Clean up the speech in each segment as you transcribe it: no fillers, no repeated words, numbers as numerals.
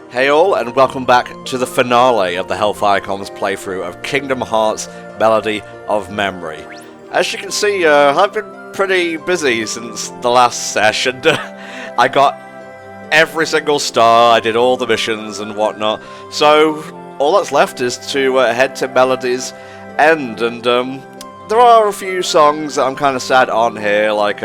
Hey all, and welcome back to the finale of the Hellfire Comms playthrough of Kingdom Hearts Melody of Memory. As you can see, I've been pretty busy since the last session. I got every single star, I did all the missions and whatnot, so all that's left is to head to Melody's End, and there are a few songs that I'm kind of sad on here, like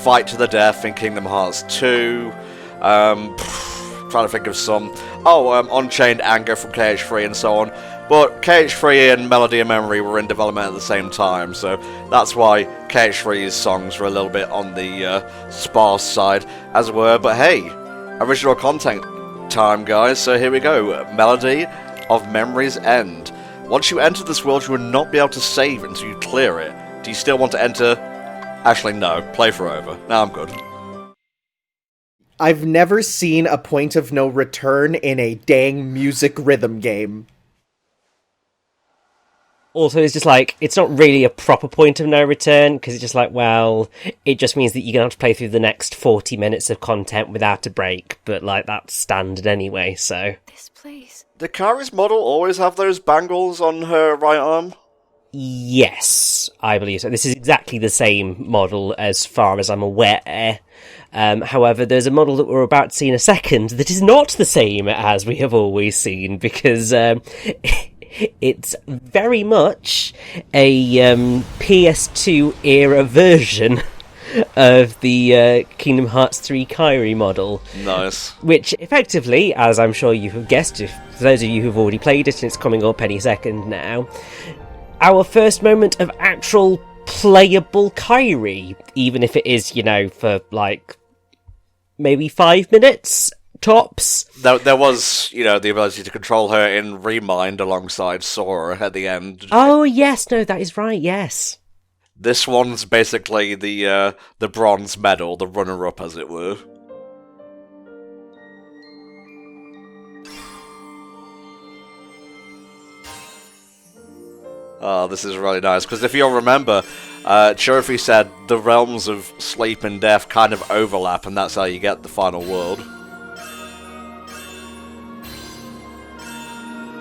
Fight to the Death in Kingdom Hearts 2, trying to think of some. Unchained Anger from KH3 and so on. But KH3 and Melody of Memory were in development at the same time, so that's why KH3's songs were a little bit on the sparse side, as it were. But hey, original content time, guys, so here we go. Melody of Memory's End. Once you enter this world, you will not be able to save until you clear it. Do you still want to enter? Actually, no. Playthrough over. Now I'm good. I've never seen a point of no return in a dang music rhythm game. Also, it's just like, it's not really a proper point of no return, because it's just like, well, it just means that you're going to have to play through the next 40 minutes of content without a break, but, like, that's standard anyway, so... This place. Did Kairi's model always have those bangles on her right arm? Yes, I believe so. This is exactly the same model as far as I'm aware. However, there's a model that we're about to see in a second that is not the same as we have always seen, because it's very much a PS2 era version of the Kingdom Hearts 3 Kairi model. Nice. Which, effectively, as I'm sure you have guessed, for those of you who've already played it, and it's coming up any second now, our first moment of actual playable Kairi, even if it is, for, like, maybe 5 minutes, tops. There was, the ability to control her in Remind alongside Sora at the end. Oh, yes, no, that is right, yes. This one's basically the bronze medal, the runner-up, as it were. Oh, this is really nice, because if you'll remember, Chirfi said the realms of sleep and death kind of overlap, and that's how you get the final world.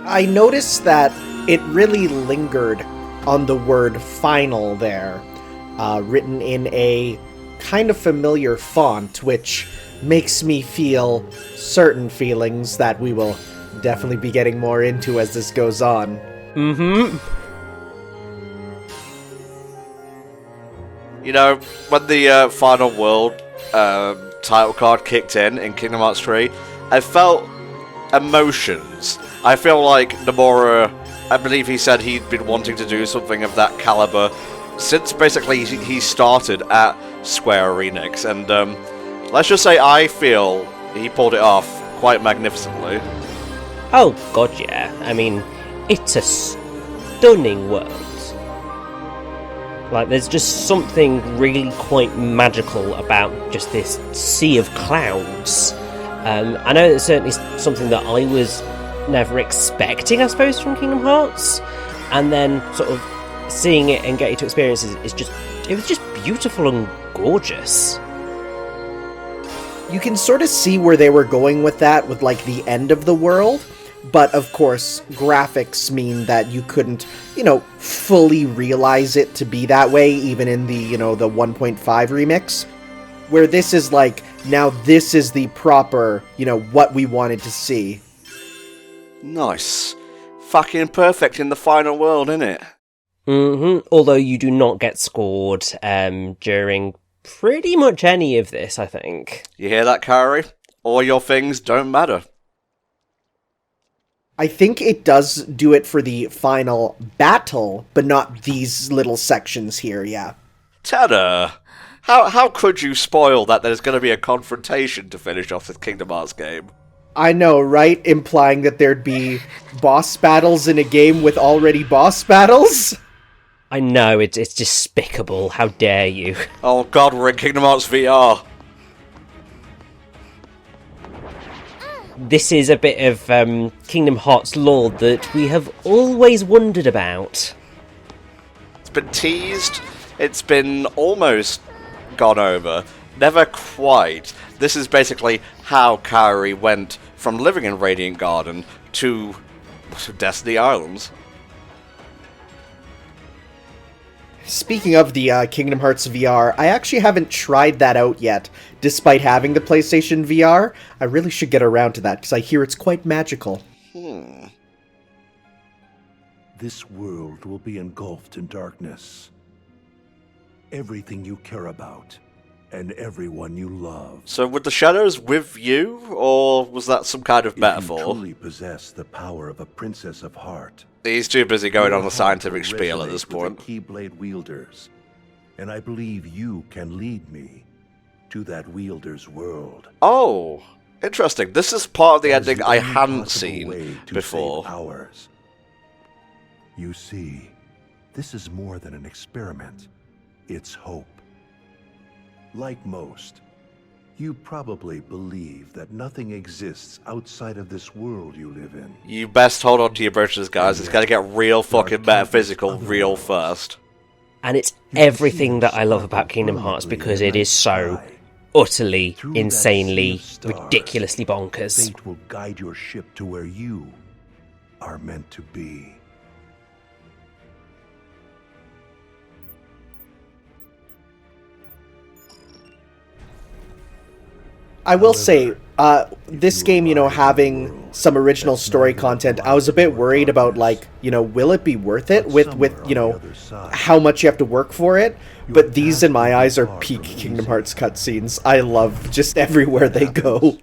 I noticed that it really lingered on the word final there, written in a kind of familiar font, which makes me feel certain feelings that we will definitely be getting more into as this goes on. Mm-hmm. When the final world title card kicked in Kingdom Hearts 3, I felt emotions. I feel like Nomura, I believe he said he'd been wanting to do something of that caliber since basically he started at Square Enix, and let's just say I feel he pulled it off quite magnificently. Oh, God, yeah. I mean, it's a stunning world. Like, there's just something really quite magical about just this sea of clouds. I know it's certainly something that I was never expecting, I suppose, from Kingdom Hearts. And then sort of seeing it and getting to experience it was just beautiful and gorgeous. You can sort of see where they were going with that, with, like, the end of the world. But, of course, graphics mean that you couldn't, fully realize it to be that way, even in the, the 1.5 remix. Where this is like, now this is the proper, what we wanted to see. Nice. Fucking perfect in the final world, innit? Mm-hmm. Although you do not get scored during pretty much any of this, I think. You hear that, Kairi? All your things don't matter. I think it does do it for the final battle, but not these little sections here, yeah. Ta-da! How could you spoil that there's going to be a confrontation to finish off this Kingdom Hearts game? I know, right? Implying that there'd be boss battles in a game with already boss battles? I know, it's despicable. How dare you? Oh god, we're in Kingdom Hearts VR. This is a bit of Kingdom Hearts lore that we have always wondered about. It's been teased, it's been almost gone over, never quite. This is basically how Kairi went from living in Radiant Garden to Destiny Islands. Speaking of the Kingdom Hearts VR, I actually haven't tried that out yet, despite having the PlayStation VR. I really should get around to that, because I hear it's quite magical. This world will be engulfed in darkness. Everything you care about, and everyone you love. So were the shadows with you, or was that some kind of metaphor? If you truly possess the power of a Princess of Heart, He's too busy going on your a scientific heart will spiel at this resonate with point. the Keyblade wielders, and I believe you can lead me to that wielder's world. Oh, interesting. This is part of the That is ending the I only hadn't possible seen way to before. save ours. You see, this is more than an experiment. It's hope. Like most, you probably believe that nothing exists outside of this world you live in. You best hold on to your britches, guys. It's gotta get real fucking metaphysical countless real other first. And it's You can see everything them that I love about sparkle Kingdom Hearts brilliantly because in it the is so night sky. utterly, Through that sea insanely, of stars, ridiculously bonkers. Fate will guide your ship to where you are meant to be. I will However, say, this you game, arrive in a having world some original that's story never content, been I was a bit like worried about, others. like, will it be worth it But with somewhere on the other side, how much you have to work for it? your But these, path in my will be eyes, are far peak from Kingdom easy. Hearts cutscenes. I love just everywhere they go.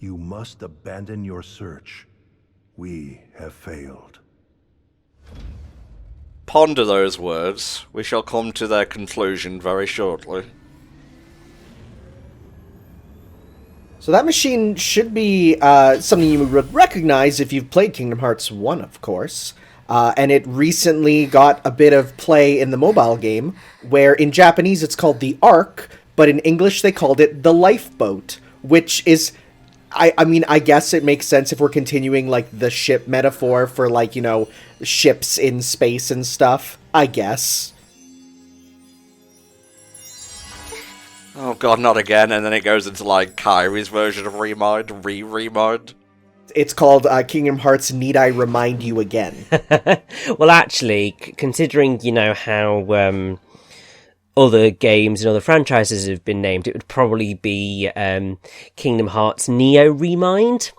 You must abandon your search. We have failed. Ponder those words. We shall come to their conclusion very shortly. So that machine should be something you would recognize if you've played Kingdom Hearts 1, of course. And it recently got a bit of play in the mobile game, where in Japanese it's called the Ark, but in English they called it the Lifeboat, which is... I mean, I guess it makes sense if we're continuing, like, the ship metaphor for, like, ships in space and stuff. I guess. Oh god, not again, and then it goes into, like, Kairi's version of Remind, Remind. It's called Kingdom Hearts Need I Remind You Again. Well, actually, considering, how other games and other franchises have been named, it would probably be Kingdom Hearts Neo Remind.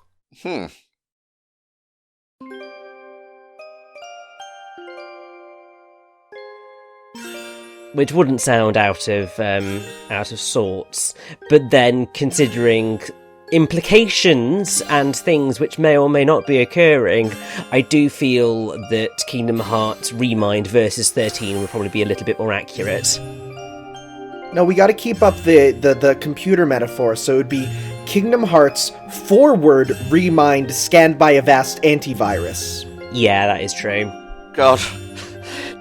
Which wouldn't sound out of sorts, but then considering implications and things which may or may not be occurring, I do feel that Kingdom Hearts Remind versus 13 would probably be a little bit more accurate. No, we gotta keep up the computer metaphor, so it would be Kingdom Hearts Forward Remind scanned by a vast antivirus. Yeah, that is true. God,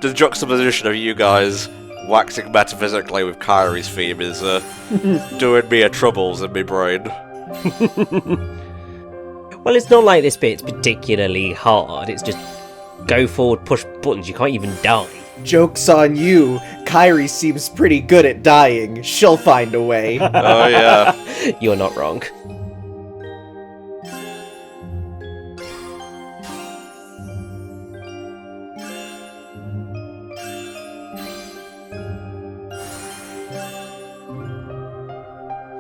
the juxtaposition of you guys waxing metaphysically with Kairi's theme is doing me a troubles in my brain. Well, it's not like this bit's particularly hard, it's just go forward, push buttons, you can't even die. Joke's on you. Kairi seems pretty good at dying. She'll find a way. Oh yeah. You're not wrong.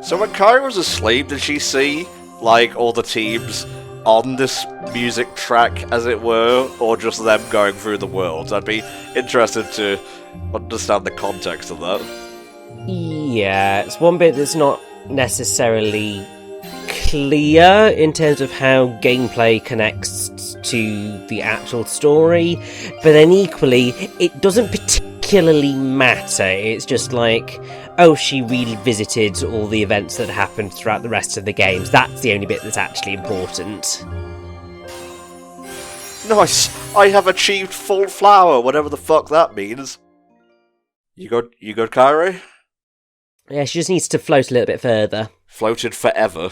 So when Kairi was asleep, did she see, like, all the teams on this music track, as it were, or just them going through the world? I'd be interested to understand the context of that. Yeah, it's one bit that's not necessarily clear in terms of how gameplay connects to the actual story, but then equally, it doesn't particularly matter. It's just like, oh, she revisited all the events that happened throughout the rest of the games. That's the only bit that's actually important. Nice! I have achieved full flower, whatever the fuck that means. You good, Kairi? Yeah, she just needs to float a little bit further. Floated forever.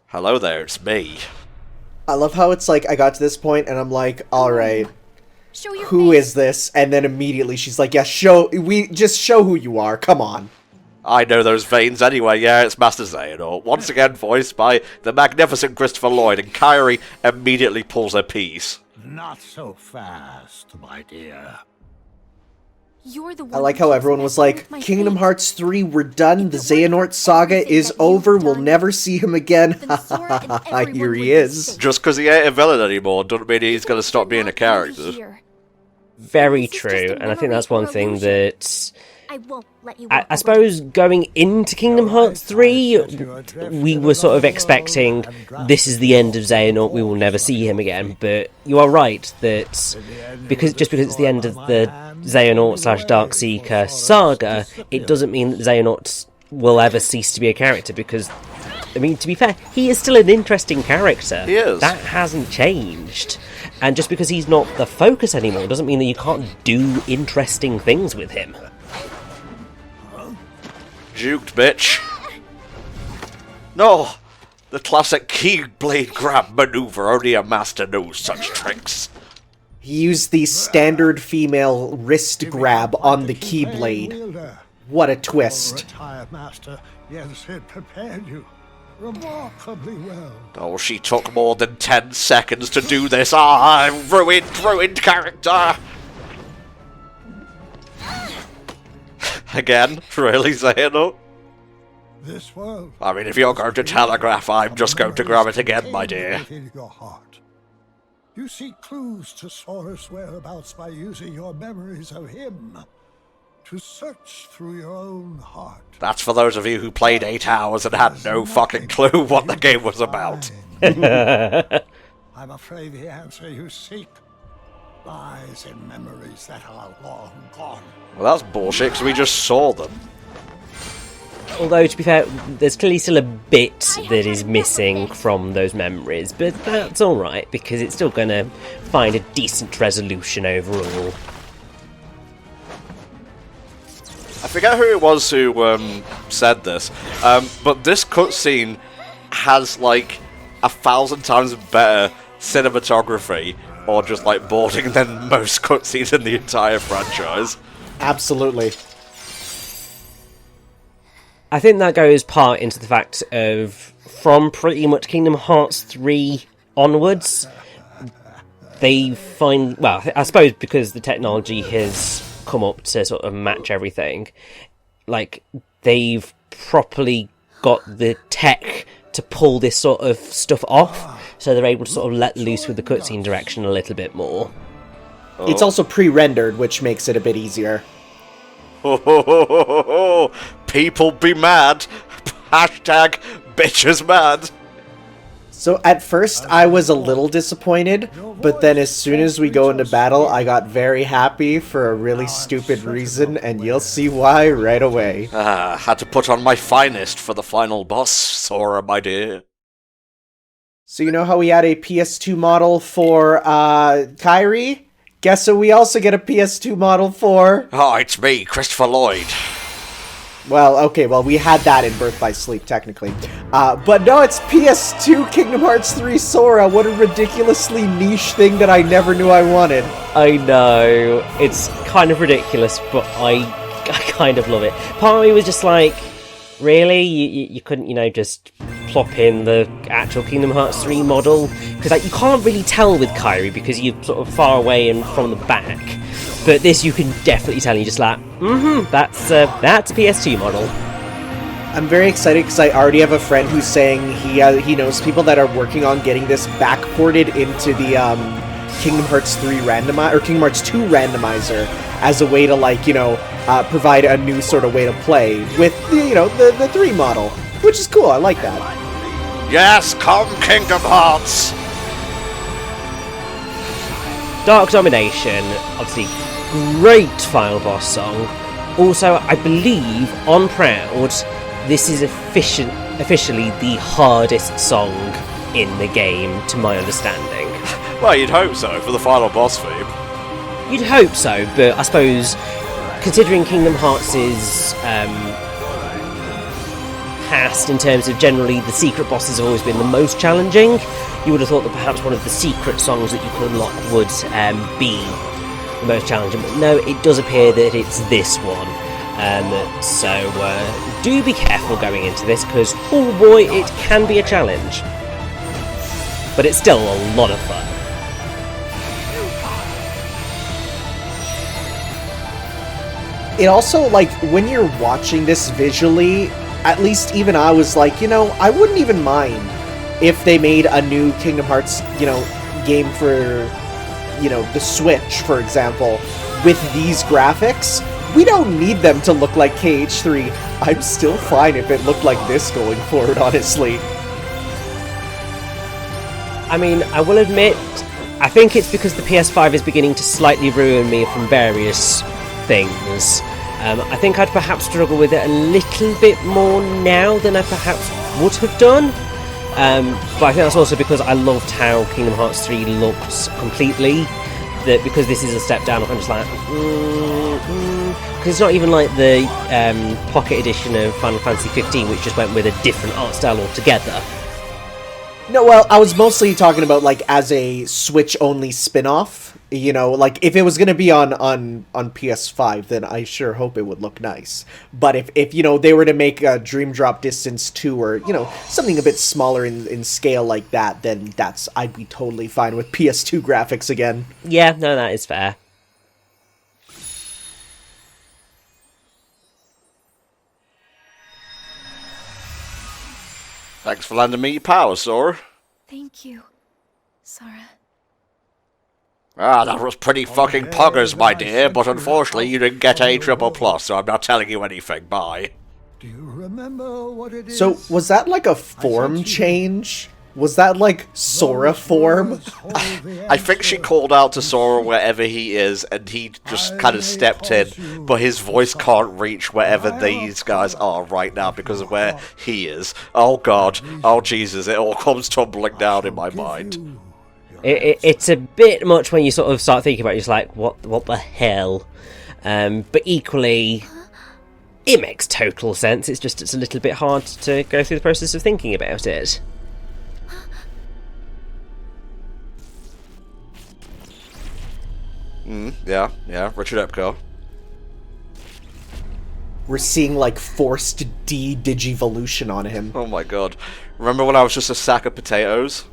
Hello there, it's me. I love how it's like, I got to this point and I'm like, alright, Show your who face. is this? And then immediately she's like, yeah, show who you are. Come on. I know those veins anyway, yeah, it's Master Xehanort. Once again voiced by the magnificent Christopher Lloyd, and Kairi immediately pulls her piece. Not so fast, my dear. You're the one I like who how keeps everyone was messing like, with my Kingdom fate. Hearts 3, we're done, the If it weren't Xehanort for saga everything is that you've over, we'll done, never see him again. then Sora and everyone Here would he be is. safe. Just because he ain't a villain anymore doesn't mean he's going to stop being a Not really character. here. Very This is just true, a and I think memory that's one or thing illusion. that I won't let you I walk over suppose going into Kingdom Hearts 3, we were sort of expecting this is the end of Xehanort, we will never see him again. But you are right that because it's the end of the Xehanort / Darkseeker saga, it doesn't mean that Xehanort will ever cease to be a character. Because, I mean, to be fair, he is still an interesting character. He is. That hasn't changed. And just because he's not the focus anymore doesn't mean that you can't do interesting things with him. Juked, bitch. No! The classic Keyblade grab maneuver, only a master knows such tricks. He used the standard female wrist grab on the Keyblade. What a twist. Retired master, yes, it prepared you remarkably well. Oh, she took more than 10 seconds to do this. Ah, ruined character! Again? Really, Xehanort? This world. I mean, if you're going to telegraph, I'm just going to grab it again, my dear. In your heart. You seek clues to Sora's whereabouts by using your memories of him to search through your own heart. That's for those of you who played 8 hours and had no fucking clue what the game was about. I'm afraid the answer you seek lies in memories that are long gone. Well, that's bullshit, because we just saw them. Although, to be fair, there's clearly still a bit that is missing from those memories, but that's alright, because it's still going to find a decent resolution overall. I forget who it was who said this, but this cutscene has, like, 1,000 times better cinematography, or just, like, boarding than most cutscenes in the entire franchise. Absolutely. I think that goes part into the fact of, from pretty much Kingdom Hearts 3 onwards, they find, well, I suppose because the technology has come up to sort of match everything, like, they've properly got the tech to pull this sort of stuff off, so they're able to sort of let loose with the cutscene direction a little bit more. It's also pre-rendered, which makes it a bit easier. Ho ho ho ho ho ho! People be mad! Hashtag bitches mad! So at first I was a little disappointed, but then as soon as we go into battle, I got very happy for a really stupid reason, and you'll see why right away. Had to put on my finest for the final boss, Sora, my dear. So you know how we had a PS2 model for Kairi? Guess who we also get a PS2 model for? Oh, it's me, Christopher Lloyd. Well, okay, well, we had that in Birth by Sleep, technically. But no, it's PS2 Kingdom Hearts 3 Sora. What a ridiculously niche thing that I never knew I wanted. I know, it's kind of ridiculous, but I kind of love it. Part of me was just like, really? You couldn't, you know, just plop in the actual Kingdom Hearts 3 model? Because like, you can't really tell with Kairi because you're sort of far away and from the back. But this you can definitely tell, and you're just like, that's a PS2 model. I'm very excited because I already have a friend who's saying he knows people that are working on getting this backported into the Kingdom Hearts 3 randomizer, or Kingdom Hearts 2 randomizer, as a way to, like, you know, provide a new sort of way to play with, you know, the 3 model, which is cool. I like that. Yes, come Kingdom Hearts! Dark Domination, obviously, great final boss song. Also, I believe, on Proud, this is officially the hardest song in the game, to my understanding. Well, you'd hope so, for the final boss theme. You'd hope so, but I suppose, considering Kingdom Hearts' past in terms of generally the secret bosses have always been the most challenging, you would have thought that perhaps one of the secret songs that you could unlock would be the most challenging. But no, it does appear that it's this one. So do be careful going into this, because, oh boy, it can be a challenge. But it's still a lot of fun. It also, like, when you're watching this visually, at least even I was like, you know, I wouldn't even mind if they made a new Kingdom Hearts, you know, game for, you know, the Switch, for example, with these graphics. We don't need them to look like KH3. I'm still fine if it looked like this going forward, honestly. I mean, I will admit, I think it's because the PS5 is beginning to slightly ruin me from various things. I think I'd perhaps struggle with it a little bit more now than I perhaps would have done. But I think that's also because I loved how Kingdom Hearts 3 looks completely. That because this is a step down, I'm just like, because it's not even like the Pocket Edition of Final Fantasy 15, which just went with a different art style altogether. No, well, I was mostly talking about, like, as a Switch-only spin-off. You know, like, if it was going to be on PS5, then I sure hope it would look nice. But if you know, they were to make a Dream Drop Distance 2 or, you know, something a bit smaller in scale like that, then I'd be totally fine with PS2 graphics again. Yeah, no, that is fair. Thanks for lending me your power, Sora. Thank you, Sora. Ah, that was pretty fucking poggers, my dear, but unfortunately you didn't get A triple plus, so I'm not telling you anything. Bye. Do you remember what it is? So, was that like a form change? Was that like Sora form? I think she called out to Sora wherever he is, and he just kind of stepped in, but his voice can't reach wherever these guys are right now because of where he is. Oh god, oh Jesus, it all comes tumbling down in my mind. It's a bit much when you sort of start thinking about it, just like, what the hell? But equally, it makes total sense, it's just it's a little bit hard to go through the process of thinking about it. Yeah, Richard Epcar. We're seeing, like, forced de-digivolution on him. Oh my god. Remember when I was just a sack of potatoes?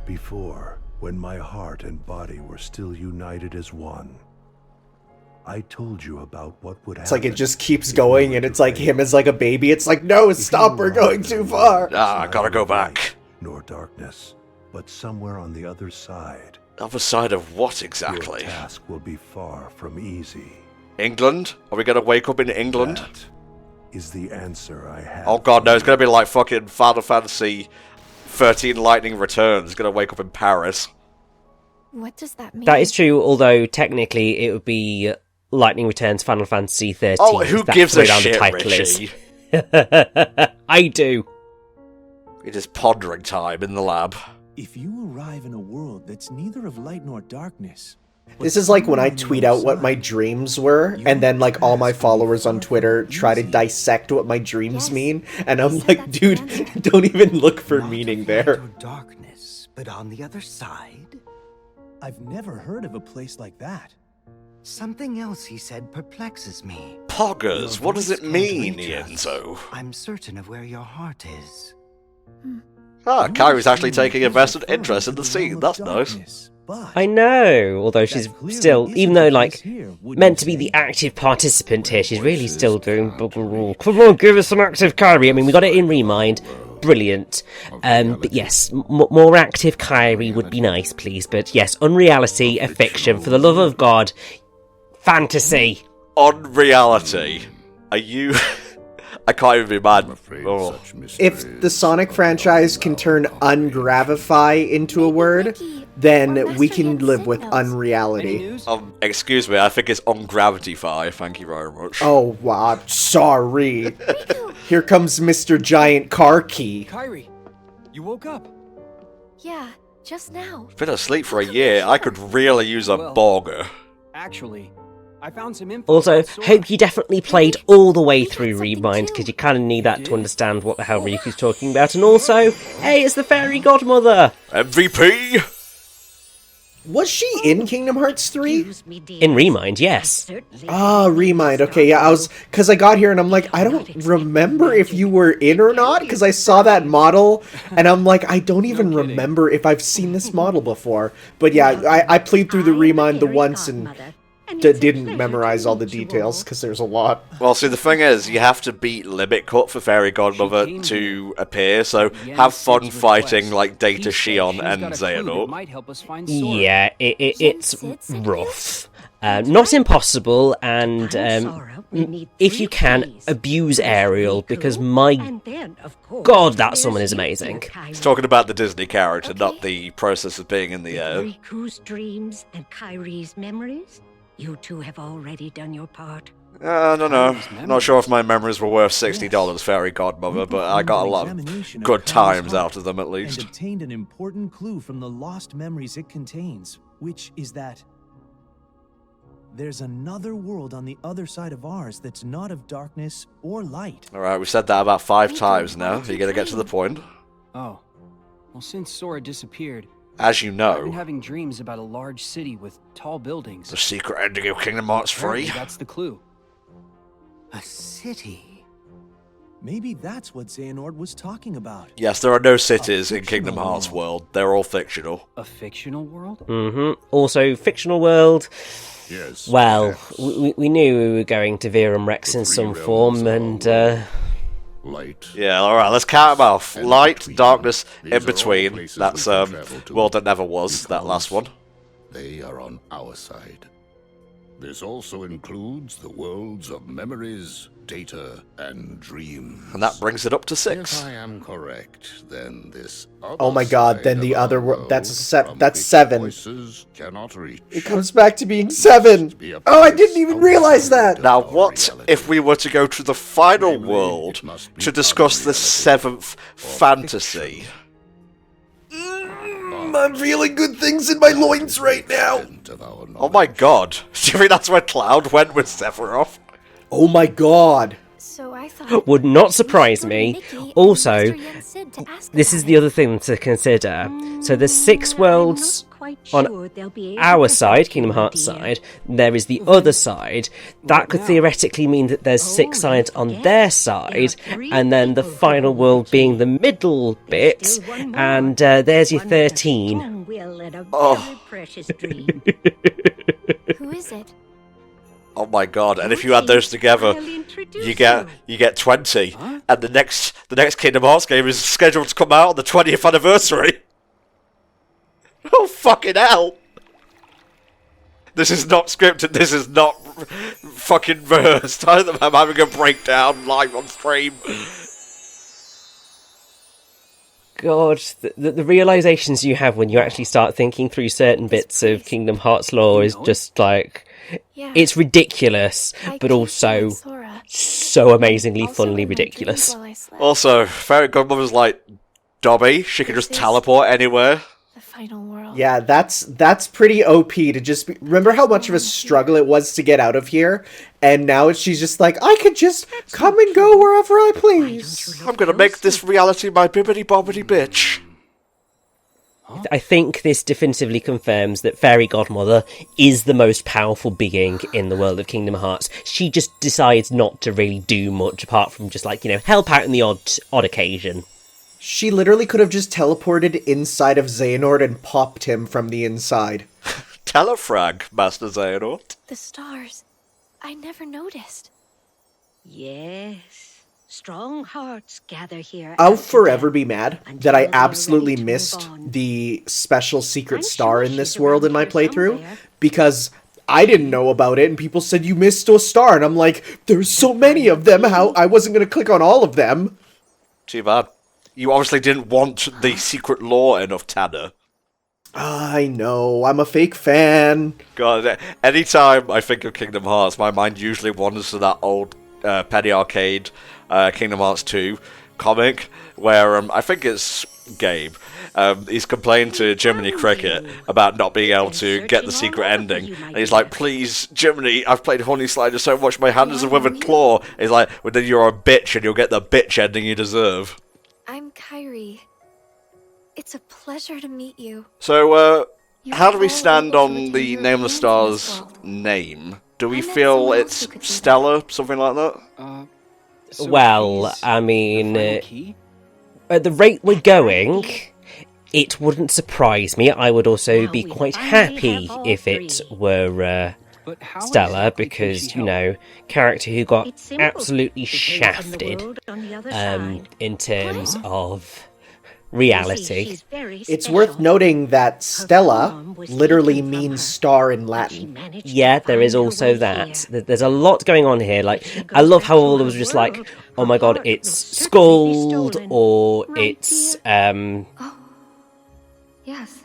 Before, when my heart and body were still united as one, I told you about what would happen. It's like it just keeps going, and it's like him as like a baby. It's like, no, stop, we're going too far. Ah, I gotta go back. Nor darkness, but somewhere on the other side. Other side of what exactly? Your task will be far from easy. England? Are we gonna wake up in England? That is the answer I have. Oh god, no, it's gonna be like fucking Final Fantasy 13 Lightning Returns. It's gonna wake up in Paris. What does that mean? That is true, although technically it would be Lightning Returns Final Fantasy 13. Oh, who That's gives the a way down the shit, title Richie? is. I do. It is pondering time in the lab. If you arrive in a world that's neither of light nor darkness... This is like when I tweet out what my dreams were, and then, like, all my followers on Twitter try to dissect what my dreams mean, and I'm like, dude, don't even look for meaning there. Darkness, but on the other side, I've never heard of a place like that. something else he said perplexes me. Poggers, what does it mean, Ienzo? I'm certain of where your heart is. Ah, Kairi's actually taking a vested interest in the scene. That's nice. I know, although she's still, even though, like, meant to be the active participant here, she's really still doing... Come on, give us some active Kairi. I mean, we got it in Remind. Brilliant. But yes, more active Kairi would be nice, please. But yes, unreality, a fiction, for the love of God. Fantasy. Unreality. Are you... I can't even be mad. Oh. If the Sonic franchise can turn ungravify into a word, then we can live with unreality. Excuse me, I think it's ungravityfy. Thank you very much. Oh, wow, sorry. Here comes Mr. Giant Car Key. Kairi, you woke up. Yeah, just now. Been asleep for a year. I could really use a burger. Actually, I found some info. Also, about Sora. hope you definitely played all the way through Remind, because you kind of need that to understand what the hell Riku's talking about. And also, hey, it's the fairy godmother! MVP! Was she in Kingdom Hearts 3? In Remind, yes. Ah, Remind. Okay, yeah, because I got here and I'm like, I don't remember if you were in or not, because I saw that model, and I'm like, I don't even remember if I've seen this model before. But yeah, I played through the Remind the once and didn't memorize all the details, because there's a lot. Well, see, the thing is, you have to beat Limit Cut for Fairy Godmother to appear, so have fun fighting, like, Data, Shion, and Xehanort. Yeah, it's rough. Not impossible, and if you can, abuse Ariel, because my god, that summon is amazing. He's talking about the Disney character, not the process of being in the air. Riku's dreams and Kairi's memories? You two have already done your part. I don't know. Not sure if my memories were worth $60, Fairy Godmother, but I got a lot of good times out of them, at least. And obtained an important clue from the lost memories it contains, which is that there's another world on the other side of ours that's not of darkness or light. Alright, we've said that about 5 times now. You're gonna get to the point. Oh. Well, since Sora disappeared, As you I've been know, having dreams about a large city with tall buildings. the secret ending of Kingdom Hearts 3. Apparently that's the clue. A city? Maybe that's what Xehanort was talking about. Yes, there are no cities in Kingdom Hearts world. They're all fictional. A fictional world? Also, fictional world. Yes. Well, perhaps. we knew we were going to Virum Rex in The some three form, realms and Light. Yeah, alright, let's count them off. And Light, between. darkness, These in are all between. places That's we can travel to World That Never Was, that because last one. They are on our side. This also includes the worlds of memories, data, and dreams. And that brings it up to If 6. I am correct, then this other Oh my god, side then the of our other world that's from which 7. voices cannot reach. It comes back to being 7. Be a Oh, I place didn't even realize that. Now, outside what our reality. if we were to go to the final Namely, world it must be to discuss the unreality 7th or fantasy? I'm feeling good things in my loins right now. Of our Oh my god. Do you think that's where Cloud went with Sephiroth? Oh my god. So I thought would not surprise me. Mickey Also, and Mr. Yen Sid to ask this is about the it. other thing to consider. So there's 6 I'm worlds not quite on sure they'll be able our to side, help Kingdom you, my Hearts dear. side. There is the other side. That could now? theoretically mean that there's 6 Oh, sides don't on forget, their there are side, 3 and then the people who final hold world the being key. the middle bit, Still one more. and there's your One with a 13. strong will and a Oh. very precious dream. Who is it? Oh my god, and if you Your add those team, together, I'll introduce you get 20. Huh? And the next Kingdom Hearts game is scheduled to come out on the 20th anniversary. Oh fucking hell. This is not scripted, this is not fucking rehearsed. I'm having a breakdown live on stream. God, the realizations you have when you actually start thinking through certain bits of Kingdom Hearts lore is just like... Yeah. It's ridiculous, I but keep also like Sora. so amazingly Also funnily in my dreams ridiculous. while I slept. Also, Fairy Godmother's like Dobby, she can just This is- teleport anywhere. The final world. Yeah, that's pretty OP to just be... Remember how much of a struggle it was to get out of here? And now she's just like, I could just come and go wherever I please. I'm gonna make this reality my bibbity bobbity bitch. I think this definitively confirms that Fairy Godmother is the most powerful being in the world of Kingdom Hearts. She just decides not to really do much apart from just, like, you know, help out in the odd occasion. She literally could have just teleported inside of Xehanort and popped him from the inside. Telefrag, Master Xehanort. The stars. I never noticed. Yes. Strong hearts gather here. I'll after forever death. be mad Until that I they're absolutely ready to move missed on. the special secret I'm star sure in this she's world in around my here playthrough, somewhere. because I didn't know about it and people said you missed a star, and I'm like, there's so many of them, how I wasn't going to click on all of them. Too bad. You obviously didn't want the secret lore enough, Tanner. I know, I'm a fake fan. God, anytime I think of Kingdom Hearts, my mind usually wanders to that old Penny Arcade Kingdom Hearts 2 comic, where I think it's Gabe. He's complained to Jiminy Cricket about not being able to get the secret ending. And he's like, please, Jiminy, I've played Honey Slider so much, my hand is a withered claw. He's like, well, then you're a bitch and you'll get the bitch ending you deserve. I'm Kairi. It's a pleasure to meet you. So, how do we stand on the Nameless Star's name? Do we feel it's Stella, something like that? So Well, he's I mean, the final key? at the rate we're going, it wouldn't surprise me. I would also be quite happy if it were But how Stella, exactly could because, she you help? know, character who got It's simple. absolutely To take on the shafted world on the other side. in terms of You see, reality. she's very It's special. worth noting that Stella form was literally taken from means her, star in but she Latin. managed to Yeah, there is find her also way that. here. There's a lot going on here. Like, She I goes love back how to all of her us were just like, world. oh Her my god, heart it's will certainly be Skuld, stolen. or Right, it's Yes.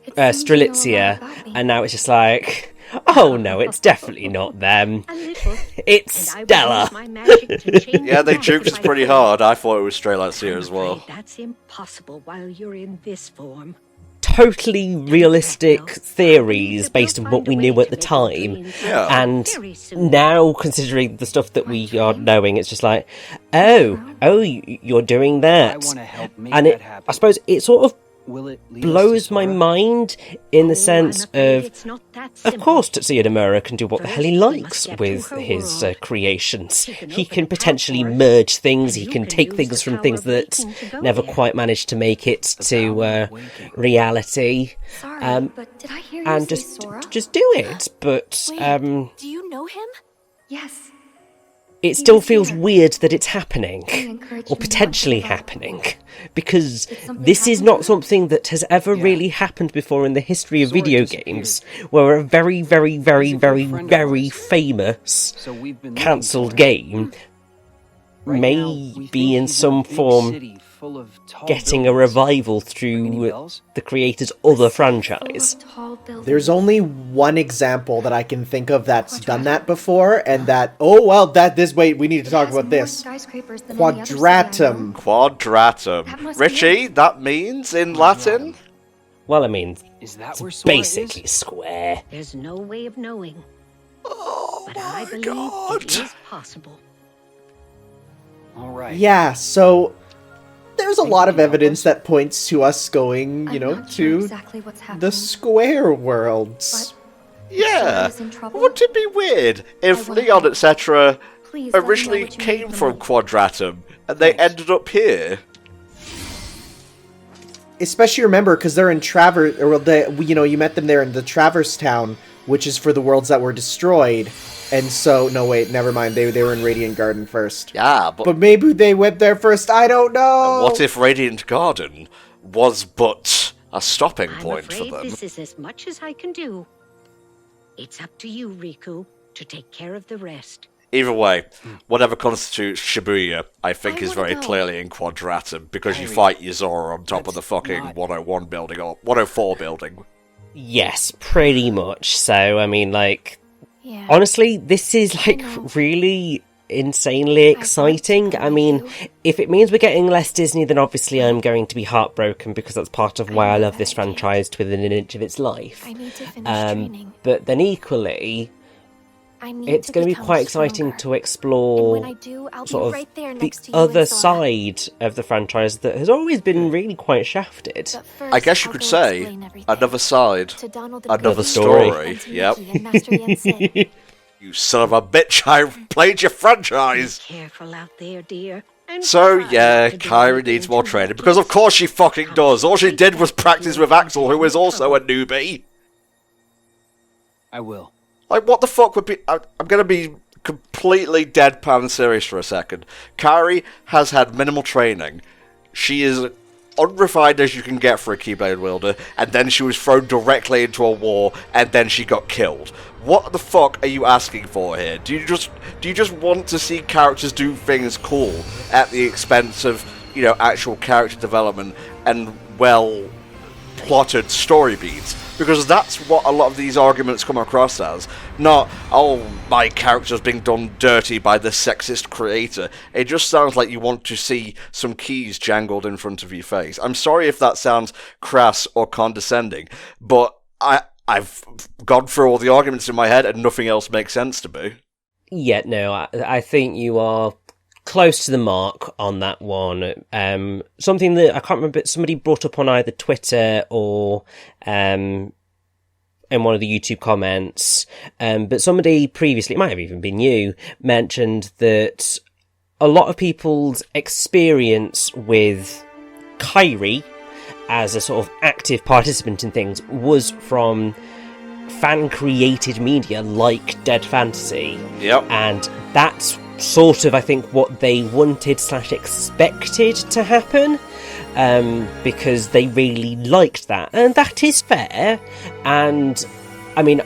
It seems you know a lot Strelitzia, about me. and now it's just like, oh no, it's definitely not them. A little. It's And I would Stella. use my magic to change Yeah, it they back juked if us I pretty could. hard. I thought it was Strelitzia I'm as well. afraid that's impossible while you're in this form. Totally realistic Well, I theories believe that based we'll on what find a we way knew to at the make your time. dreams Yeah. come And true very soon. now, considering the stuff that we are dreams? knowing, it's just like, you're doing I that. want to help make And that I happen. suppose it sort of Will it lead us to blows my Sora? mind in the Oh, sense I'm afraid of it's not that Of simple. course, Tetsuya Nomura can do what the hell he First, we likes must get to with her his world. creations. She can He open can a path potentially for us, merge things, and he you can can take use things the from power things of that waking to go never there. quite managed to make it The to power of waking. reality. Sorry, but did I hear you And say just Sora? just do it. But Wait, do you know him? Yes. it he still was feels here. weird that it's happening. He encouraged Or me not to potentially give up. happening. Because Did something this is happen not to him? something that has ever Yeah. really happened before in the history of Sora video disappeared. games, where a very, very, very, He's a good very, friend of very ours. famous So we've been looking cancelled for him. game Right may now, we be think in he's some a big form city full of tall getting a buildings. revival Ring any through bells? the creator's other City full of franchise. tall buildings. There's only one example that I can think of that's done that before, and we need to It talk has about more this. skyscrapers than any other city I Quadratum. know. Quadratum. That must be Richie, it. that means in Latin? Well, I mean, Is that it's where Sora basically is? square. There's no way of knowing, Oh but I my believe god! it is possible. All right. Yeah, so there's a Think lot you of can help evidence us? that points to us going, I'm know, not sure to exactly what's happening. the square worlds. Yeah. Sora's in trouble? Wouldn't it be weird if I wanna Leon, help. etc., Please let me know originally what you came need from me. Quadratum and they ended up here? Especially remember, because they're in Traverse, you met them there in the Traverse Town, which is for the worlds that were destroyed. And so, no, wait, never mind. They were in Radiant Garden first. Yeah, but But maybe they went there first. I don't know. what if Radiant Garden was but a stopping I'm point for afraid them? this is as much as I can do. It's up to you, Riku, to take care of the rest. Either way, whatever constitutes Shibuya, I think I is wanna very go. clearly in Quadratum, because you Kairi, fight Yuzora on top of the that's fucking not- 101 building, or 104 building. Yes, pretty much. So, I mean, like, Yeah. honestly, this is, like, know. really insanely exciting. go I mean, with you. if it means we're getting less Disney, then obviously I'm going to be heartbroken, because that's part of why I know love that this I can't. franchise to within an inch of its life. I need to finish training. But then equally, I need it's to going to be become quite exciting stronger. to And explore when I do, I'll sort be of right there the next to you other and Sora. side of the franchise that has always been really quite shafted. But first, I guess you I'll could go say explain everything. another side, To Donald and another Goofy, story. and to Yep. Mickey and Master Yen. You son of a bitch! I played your franchise. Be careful out there, dear. And So try yeah, not to do Kairi anything needs more too training, because of reckless. course she fucking does. All she did was practice with Axel, who is also a newbie. I will. Like, what the fuck would be... I'm gonna be completely deadpan and serious for a second. Kairi has had minimal training. She is unrefined as you can get for a Keyblade wielder, and then she was thrown directly into a war, and then she got killed. What the fuck are you asking for here? Do you just want to see characters do things cool at the expense of, actual character development and well-plotted story beats? Because that's what a lot of these arguments come across as. Not, oh, my character's being done dirty by the sexist creator. It just sounds like you want to see some keys jangled in front of your face. I'm sorry if that sounds crass or condescending, but I've gone through all the arguments in my head and nothing else makes sense to me. Yeah, no, I think you are close to the mark on that one. Something that I can't remember, somebody brought up on either Twitter or in one of the YouTube comments, but somebody previously, it might have even been you, mentioned that a lot of people's experience with Kairi as a sort of active participant in things was from fan-created media like Dead Fantasy. Yep. And that's sort of, I think, what they wanted / expected to happen, because they really liked that. And that is fair. And, I mean,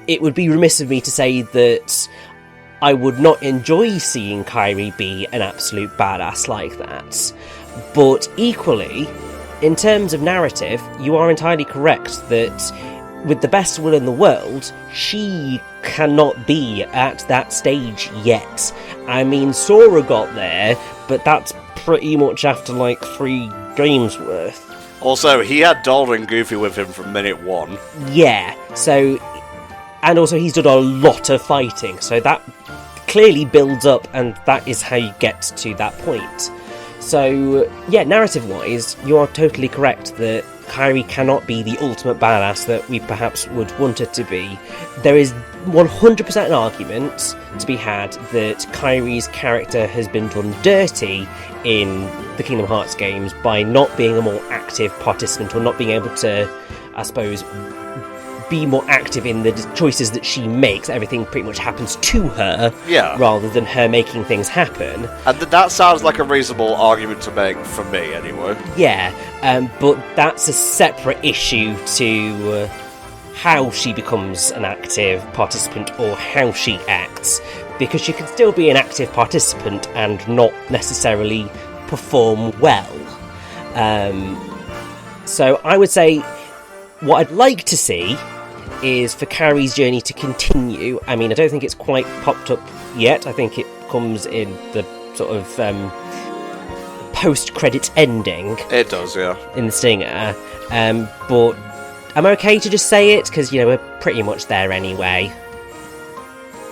it would be remiss of me to say that I would not enjoy seeing Kairi be an absolute badass like that. But equally, in terms of narrative, you are entirely correct that with the best will in the world, she cannot be at that stage yet. I mean, Sora got there, but that's pretty much after like 3 games worth. Also, he had Donald and Goofy with him from minute 1. Yeah, so... And also he's done a lot of fighting, so that clearly builds up, and that is how you get to that point. So, yeah, narrative-wise, you are totally correct that Kairi cannot be the ultimate badass that we perhaps would want her to be. There is 100% an argument to be had that Kairi's character has been done dirty in the Kingdom Hearts games by not being a more active participant, or not being able to, I suppose, be more active in the choices that she makes. Everything pretty much happens to her, rather than her making things happen. And that sounds like a reasonable argument to make for me, anyway. Yeah, but that's a separate issue to how she becomes an active participant, or how she acts, because she can still be an active participant and not necessarily perform well. So I would say what I'd like to see is for Kairi's journey to continue. I mean, I don't think it's quite popped up yet. I think it comes in the sort of post-credits ending. It does, yeah. In the stinger. But I'm okay to just say it, because, you know, we're pretty much there anyway.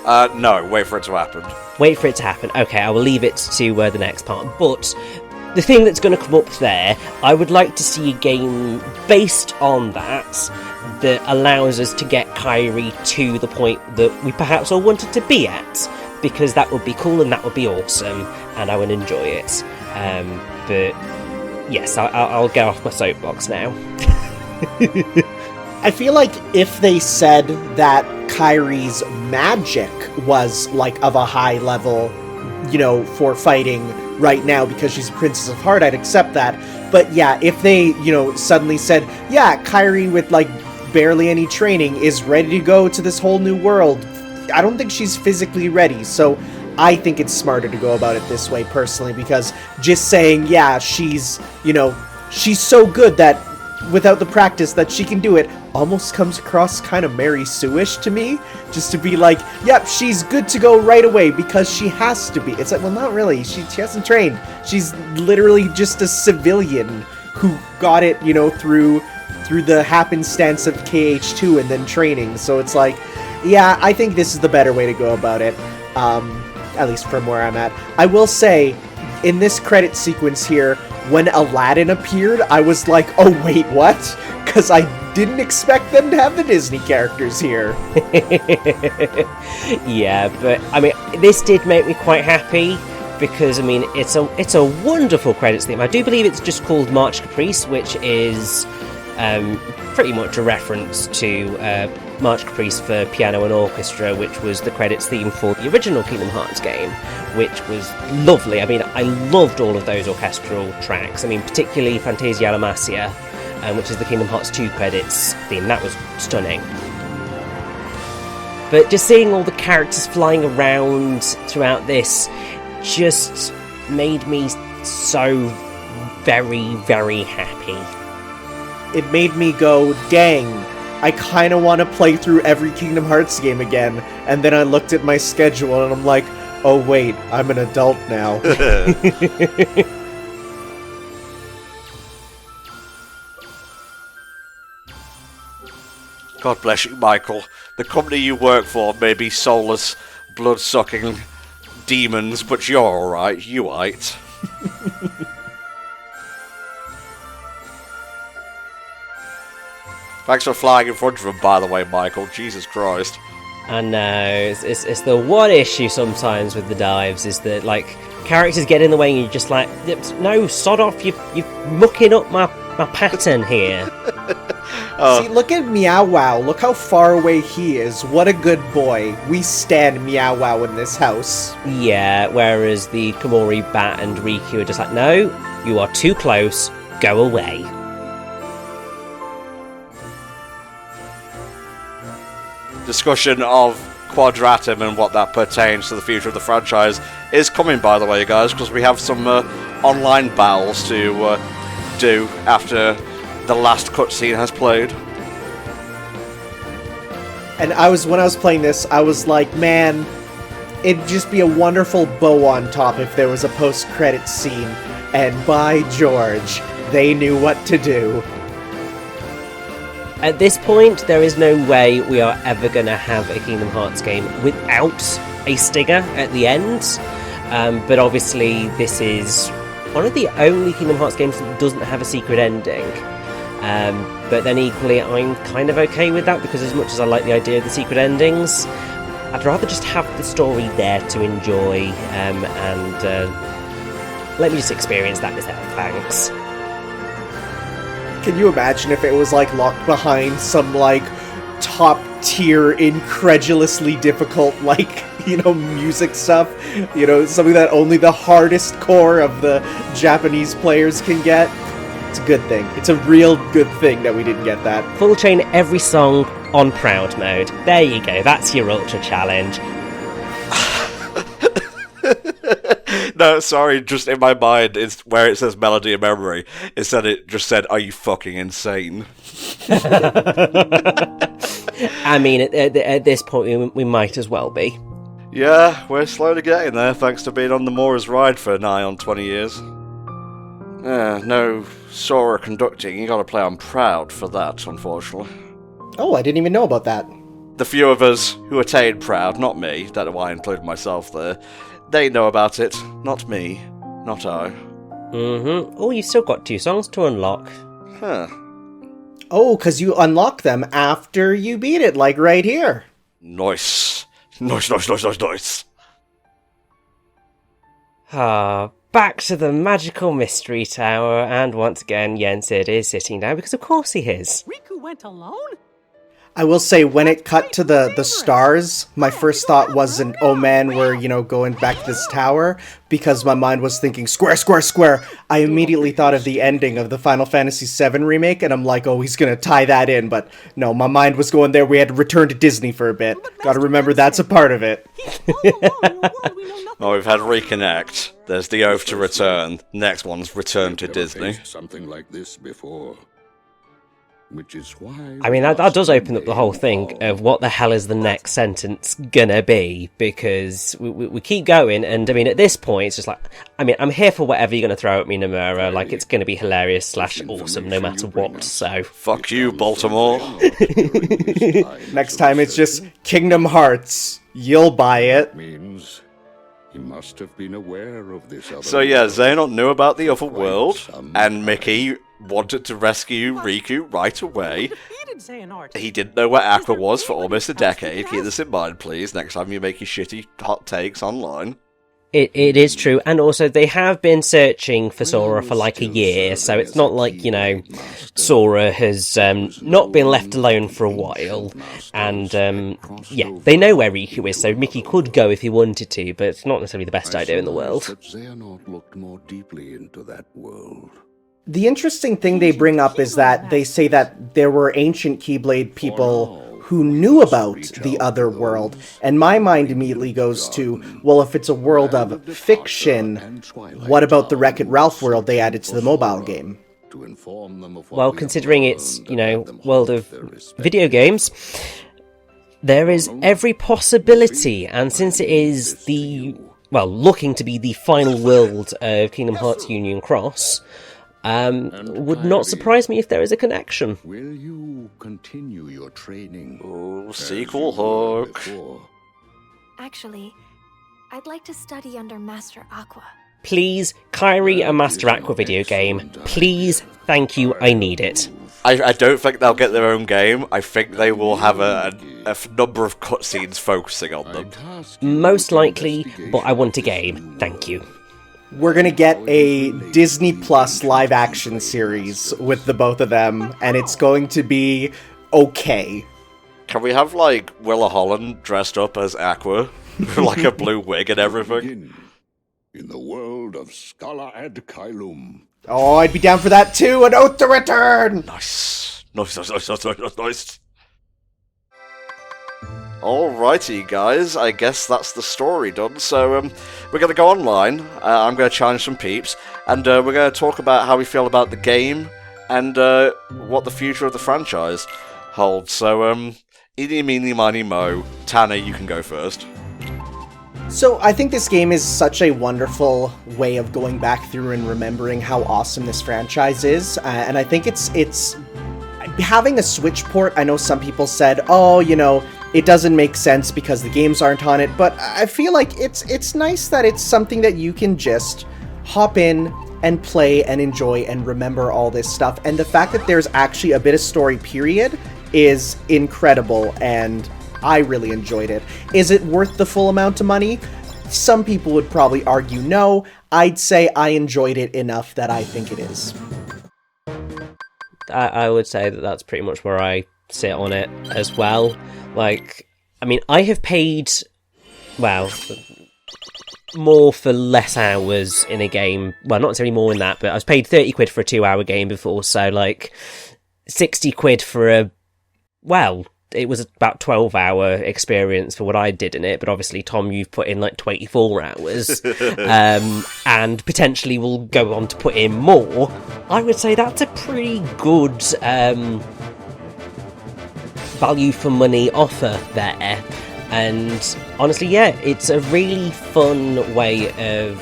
No, wait for it to happen. Wait for it to happen. Okay, I will leave it to the next part. But the thing that's going to come up there, I would like to see a game based on that allows us to get Kairi to the point that we perhaps all wanted to be at, because that would be cool and that would be awesome, and I would enjoy it. But yes, I'll get off my soapbox now. I feel like if they said that Kairi's magic was like of a high level, you know, for fighting right now because she's a Princess of Heart, I'd accept that. But yeah, if they, you know, suddenly said, yeah, Kairi with like barely any training is ready to go to this whole new world, I don't think she's physically ready. So I think it's smarter to go about it this way personally, because just saying, yeah, she's, you know, she's so good that without the practice that she can do it, almost comes across kind of Mary Sue-ish to me. Just to be like, yep, she's good to go right away because she has to be. It's like, well, not really. She hasn't trained. She's literally just a civilian who got it, you know, through the happenstance of KH2 and then training. So it's like, yeah, I think this is the better way to go about it. At least from where I'm at. I will say, in this credit sequence here, when Aladdin appeared, I was like, oh wait, what? Because I didn't expect them to have the Disney characters here. Yeah, but I mean, this did make me quite happy, because I mean, it's a wonderful credits theme. I do believe it's just called March Caprice, which is pretty much a reference to March Caprice for piano and orchestra, which was the credits theme for the original Kingdom Hearts game, which was lovely. I mean, I loved all of those orchestral tracks. I mean, particularly Fantasia La Masia, which is the Kingdom Hearts 2 credits theme. That was stunning. But just seeing all the characters flying around throughout this just made me so very, very happy. It made me go, dang, I kind of want to play through every Kingdom Hearts game again. And then I looked at my schedule and I'm like, oh wait, I'm an adult now. God bless you, Michael. The company you work for may be soulless, blood-sucking demons, but you're alright, you ain't. Thanks for flying in front of him, by the way, Michael. Jesus Christ. I know, it's the one issue sometimes with the dives, is that, like, characters get in the way and you're just like, no, sod off, you're mucking up my pattern here. See, look at Meow Wow. Look how far away he is. What a good boy. We stand Meow Wow in this house. Yeah, whereas the Komori, Bat, and Riku are just like, no, you are too close, go away. Discussion of Quadratum and what that pertains to the future of the franchise is coming, by the way, guys, because we have some online battles to do after the last cutscene has played. And when I was playing this, I was like, man, it'd just be a wonderful bow on top if there was a post-credit scene. And by George, they knew what to do. At this point, there is no way we are ever going to have a Kingdom Hearts game without a stinger at the end. But obviously, this is one of the only Kingdom Hearts games that doesn't have a secret ending. But then equally, I'm kind of okay with that, because as much as I like the idea of the secret endings, I'd rather just have the story there to enjoy, and let me just experience that myself, thanks. Can you imagine if it was, like, locked behind some, like, top-tier, incredulously difficult, like, you know, music stuff? You know, something that only the hardest core of the Japanese players can get? It's a good thing. It's a real good thing that we didn't get that. Full chain every song on Proud Mode. There you go, that's your Ultra Challenge. No, sorry, just in my mind, it's where it says Melody of Memory. Instead, it just said, "Are you fucking insane?" I mean, at this point, we might as well be. Yeah, we're slowly getting there, thanks to being on the Mora's ride for nigh on 20 years. No Sora conducting, you gotta play on Proud for that, unfortunately. Oh, I didn't even know about that. The few of us who attained Proud, not me, that's why I included myself there, they know about it, not me, not I. Mm-hmm. Oh, you've still got 2 songs to unlock. Huh. Oh, because you unlock them after you beat it, like right here. Nice. Nice. Back to the magical mystery tower, and once again, Yensid is sitting down, because of course he is. Riku went alone? I will say, when it cut to the stars, my first thought wasn't, oh man, we're, you know, going back to this tower, because my mind was thinking, square, square, square. I immediately thought of the ending of the Final Fantasy VII remake, and I'm like, oh, he's gonna tie that in, but no, my mind was going there. We had to return to Disney for a bit. Gotta remember that's a part of it. Oh, we've had Reconnect. There's the Oath to Return. Next one's Return to Disney. Something like this before. Which is why I mean, that does open up the whole thing of what the hell is the next sentence gonna be, because we keep going, and I mean, at this point, it's just like, I mean, I'm here for whatever you're gonna throw at me, Nomura, like, it's gonna be hilarious / awesome no matter what, so... Fuck you, Baltimore. Next time it's just Kingdom Hearts. You'll buy it. Means he must have been aware of this other So yeah, world. Xehanort knew about the other world, and Mickey wanted to rescue Riku right away. He didn't know where Aqua was for almost a decade. Keep this in mind, please, next time you make your shitty hot takes online. It is true, and also they have been searching for Sora for like a year, so it's not like, you know, Sora has not been left alone for a while, and yeah, they know where Riku is, so Mickey could go if he wanted to, but it's not necessarily the best idea in the world. Xehanort looked more deeply into that world. The interesting thing they bring up is that they say that there were ancient Keyblade people who knew about the other world, and my mind immediately goes to, well, if it's a world of fiction, what about the Wreck-It Ralph world they added to the mobile game? Well, considering it's, you know, world of video games, there is every possibility, and since it is the, well, looking to be the final world of Kingdom Hearts Union Cross, would not surprise me if there is a connection. Will you continue your training? Oh, sequel hook. Actually, I'd like to study under Master Aqua. Please, Kairi and Master Aqua video game. Please, thank you, I need it. I don't think they'll get their own game. I think they will have a number of cutscenes focusing on them. Most likely, but I want a game. Thank you. We're gonna get a Disney Plus live action series with the both of them, and it's going to be okay. Can we have, like, Willa Holland dressed up as Aqua? With, like, a blue wig and everything? In the world of Scala ad Caelum. Oh, I'd be down for that too, an Oath to Return! Nice. Nice. Alrighty, guys, I guess that's the story done. So, we're going to go online, I'm going to challenge some peeps, and we're going to talk about how we feel about the game, and what the future of the franchise holds. So, eeny, meeny, miny, mo. Tanner, you can go first. So I think this game is such a wonderful way of going back through and remembering how awesome this franchise is, and I think it's having a Switch port. I know some people said, oh, you know, it doesn't make sense because the games aren't on it, but I feel like it's nice that it's something that you can just hop in and play and enjoy and remember all this stuff, and the fact that there's actually a bit of story period is incredible, and I really enjoyed it. Is it worth the full amount of money? Some people would probably argue no. I'd say I enjoyed it enough that I think it is. I would say that that's pretty much where I sit on it as well. Like, I mean, I have paid, well, more for less hours in a game. Well, not necessarily more than that, but I was paid 30 quid for a 2-hour game before, so like 60 quid for a, well, it was about 12-hour experience for what I did in it, but obviously, Tom, you've put in like 24 hours, and potentially will go on to put in more. I would say that's a pretty good value for money offer there. And honestly, yeah, it's a really fun way of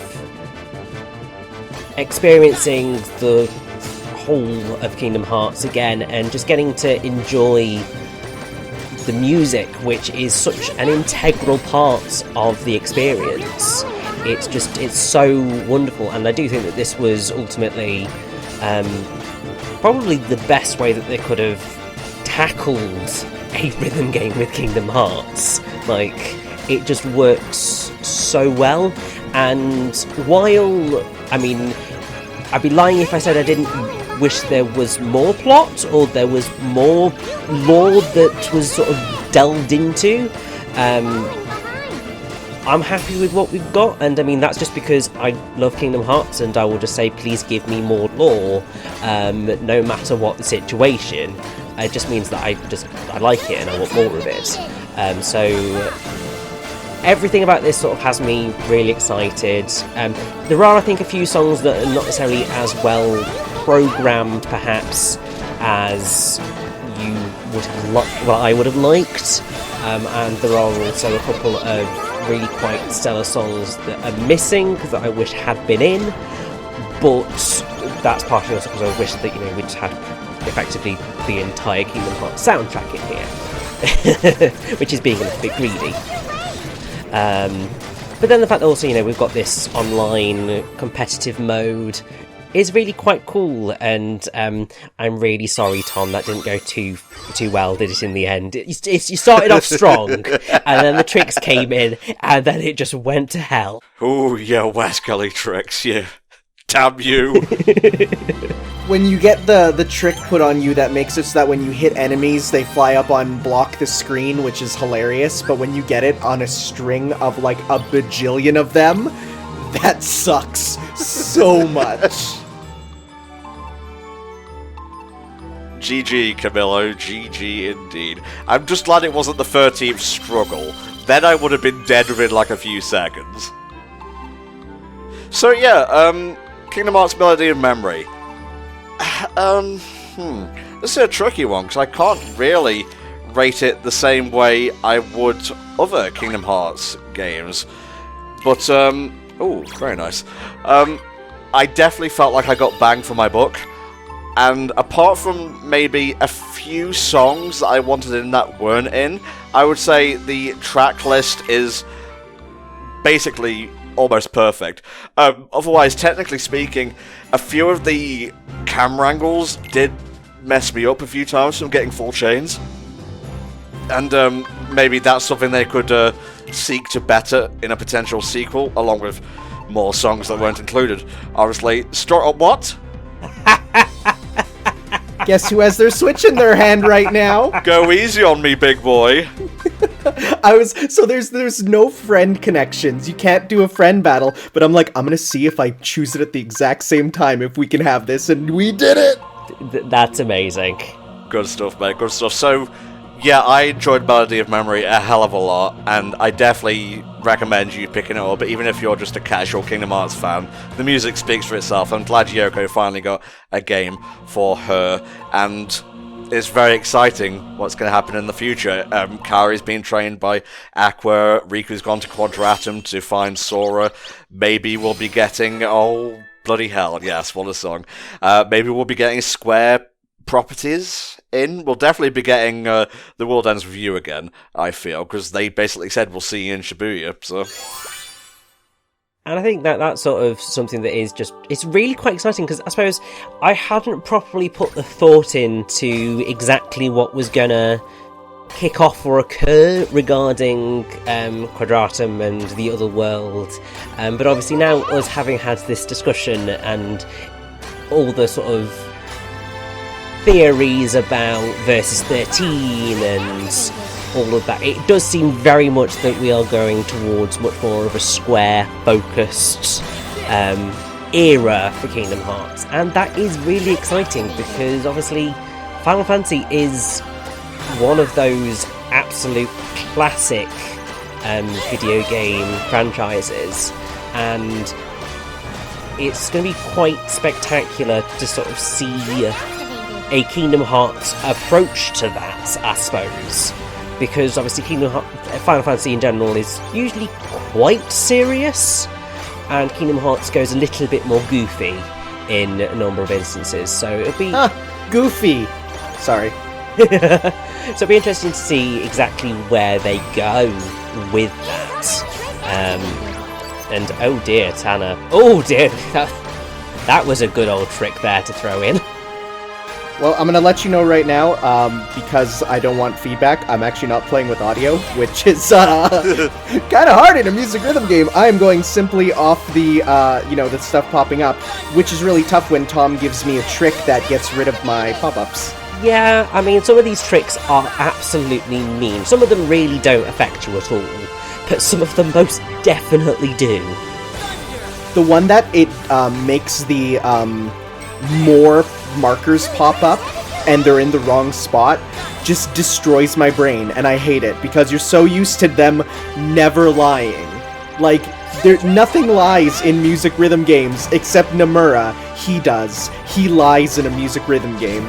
experiencing the whole of Kingdom Hearts again, and just getting to enjoy the music, which is such an integral part of the experience. It's so wonderful, and I do think that this was ultimately probably the best way that they could have tackled a rhythm game with Kingdom Hearts. Like, it just works so well, and while, I mean, I'd be lying if I said I didn't wish there was more plot, or there was more lore that was sort of delved into. I'm happy with what we've got, and I mean, that's just because I love Kingdom Hearts, and I will just say, please give me more lore, no matter what the situation. It just means that I like it and I want more of it. So everything about this sort of has me really excited. There are, I think, a few songs that are not necessarily as well programmed, perhaps, as you would have I would have liked. And there are also a couple of really quite stellar songs that are missing that I wish had been in. But that's partly also because I wish that, you know, we just had effectively the entire Kingdom Hearts soundtrack in here, which is being a little bit greedy. But then the fact that also, you know, we've got this online competitive mode is really quite cool, and I'm really sorry, Tom, that didn't go too well, did it, in the end? You started off strong, and then the tricks came in, and then it just went to hell. Oh, yeah, West Gully tricks, yeah. Damn you. When you get the trick put on you that makes it so that when you hit enemies, they fly up on block the screen, which is hilarious, but when you get it on a string of like a bajillion of them, that sucks so much. GG, Camillo, GG indeed. I'm just glad it wasn't the 13th struggle. Then I would have been dead within like a few seconds. So yeah, Kingdom Hearts Melody of Memory. This is a tricky one, because I can't really rate it the same way I would other Kingdom Hearts games. But, oh, very nice. I definitely felt like I got bang for my buck. And apart from maybe a few songs that I wanted in that weren't in, I would say the track list is basically almost perfect. Otherwise, technically speaking, a few of the camera angles did mess me up a few times from getting full chains. And maybe that's something they could seek to better in a potential sequel, along with more songs that weren't included. Obviously, what? Guess who has their Switch in their hand right now? Go easy on me, big boy. So there's no friend connections. You can't do a friend battle, but I'm like, I'm gonna see if I choose it at the exact same time if we can have this, and we did it! That's amazing. Good stuff, mate, good stuff. So, yeah, I enjoyed Melody of Memory a hell of a lot, and I definitely recommend you picking it up, even if you're just a casual Kingdom Hearts fan. The music speaks for itself. I'm glad Yoko finally got a game for her, and it's very exciting what's going to happen in the future. Kairi's being trained by Aqua, Riku's gone to Quadratum to find Sora. Maybe we'll be getting... oh, bloody hell, yes, what a song. Maybe we'll be getting Square properties in. We'll definitely be getting The World Ends With You again, I feel, because they basically said we'll see you in Shibuya, so... And I think that that's sort of something that is just... it's really quite exciting, because I suppose I hadn't properly put the thought into exactly what was gonna kick off or occur regarding Quadratum and the other world. But obviously now, us having had this discussion and all the sort of theories about Versus 13 and all of that, it does seem very much that we are going towards much more of a Square-focused era for Kingdom Hearts, and that is really exciting because obviously Final Fantasy is one of those absolute classic video game franchises, and it's going to be quite spectacular to sort of see a Kingdom Hearts approach to that, I suppose. Because obviously Final Fantasy in general is usually quite serious, and Kingdom Hearts goes a little bit more goofy in a number of instances, so it'll be... goofy! Sorry. So it'll be interesting to see exactly where they go with that. And oh dear, Tanner. Oh dear, that was a good old trick there to throw in. Well, I'm going to let you know right now, because I don't want feedback, I'm actually not playing with audio, which is kind of hard in a music rhythm game. I am going simply off the, the stuff popping up, which is really tough when Tom gives me a trick that gets rid of my pop-ups. Yeah, I mean, some of these tricks are absolutely mean. Some of them really don't affect you at all, but some of them most definitely do. The one that it makes the more markers pop up and they're in the wrong spot just destroys my brain, and I hate it because you're so used to them never lying. Like, nothing lies in music rhythm games except Nomura. He does. He lies in a music rhythm game.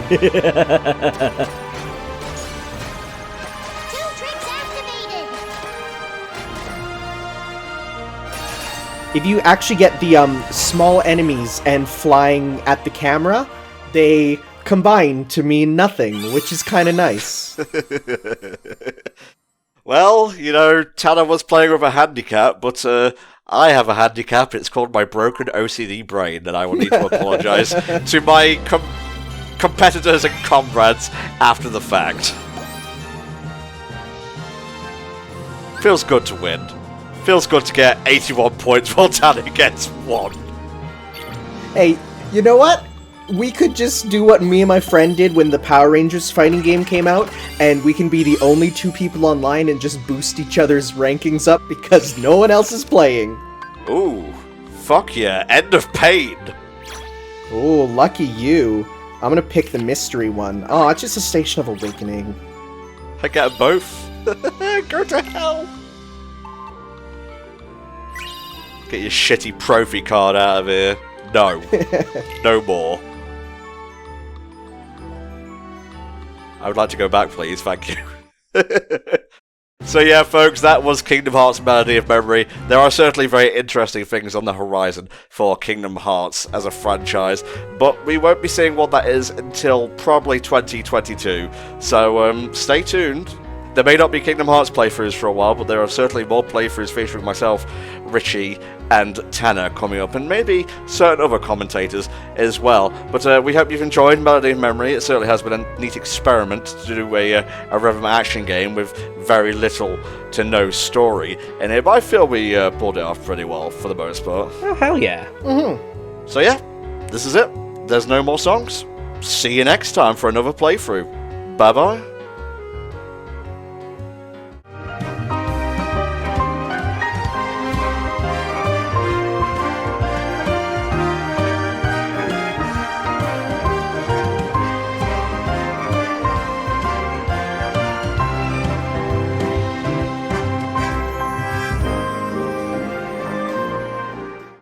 If you actually get the small enemies and flying at the camera, they combine to mean nothing, which is kind of nice. Well, Tanner was playing with a handicap, but I have a handicap. It's called my broken OCD brain, and I will need to apologise to my competitors and comrades after the fact. Feels good to win. Feels good to get 81 points while Tanner gets 1. Hey, you know what? We could just do what me and my friend did when the Power Rangers fighting game came out, and we can be the only 2 people online and just boost each other's rankings up because no one else is playing. Ooh, fuck yeah, end of pain. Ooh, lucky you. I'm gonna pick the mystery one. Oh, it's just a Station of Awakening. I get them both. Go to hell. Get your shitty Profi card out of here. No. No more. I would like to go back, please. Thank you. So yeah, folks, that was Kingdom Hearts Melody of Memory. There are certainly very interesting things on the horizon for Kingdom Hearts as a franchise, but we won't be seeing what that is until probably 2022. So stay tuned. There may not be Kingdom Hearts playthroughs for a while, but there are certainly more playthroughs featuring myself, Richie, and Tanner coming up, and maybe certain other commentators as well. But we hope you've enjoyed Melody of Memory. It certainly has been a neat experiment to do a rhythm action game with very little to no story in it, but I feel we pulled it off pretty well for the most part. Oh, hell yeah. So yeah, this is it. There's no more songs. See you next time for another playthrough. Bye bye.